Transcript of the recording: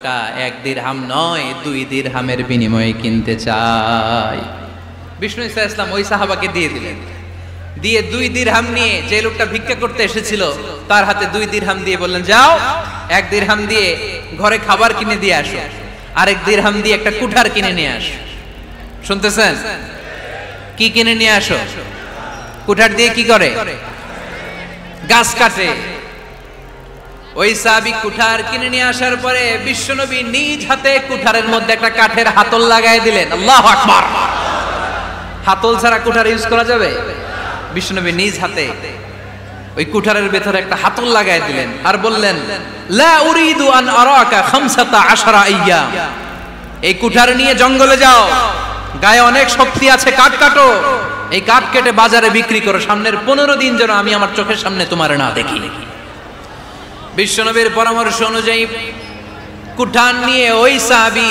এক দিরহাম নয় 2 দিরহামের বিনিময়ে কিনতে চাই। বিষ্ণু ঈসা ইসলাম ওই সাহাবাকে দিয়ে দিলেন। দিয়ে 2 দিরহাম নিয়ে যে লোকটা ভিক্ষা করতে এসেছিল তার হাতে 2 দিরহাম দিয়ে বললেন, যাও 1 দিরহাম দিয়ে ঘরে খাবার কিনে দিয়ে আসো, আরেক দিরহাম দিয়ে একটা কুঠার কিনে নিয়ে আসো। শুনতেছেন? কি কিনে নিয়ে আসো? কুঠার দিয়ে কি করে? গাছ কাটে। ওই সাহাবী কুঠার কিনে নিয়ে আসার পরে বিশ্বনবী নিজ হাতে কুঠারের মধ্যে একটা কাঠের হাতল লাগাই দিলেন। আল্লাহু আকবার। হাতল ছাড়া কুঠার ইউজ করা যাবে? বিশ্বনবী নিজ হাতে ওই কুঠারের ভেতরে একটা হাতল লাগাই দিলেন আর বললেন, লা উরিদু আন আরাকা 15 আইয়াম। এই কুঠার নিয়ে জঙ্গলে যাও, গায়ে অনেক শক্তি আছে, কাঠ কাটো, এই কাঠ কেটে বাজারে বিক্রি করো, সামনের 15 দিন যেন আমি আমার চোখের সামনে তোমার না দেখি। বিশ্বনবীর পরামর্শ অনুযায়ী কুঠার নিয়ে ওই সাহাবী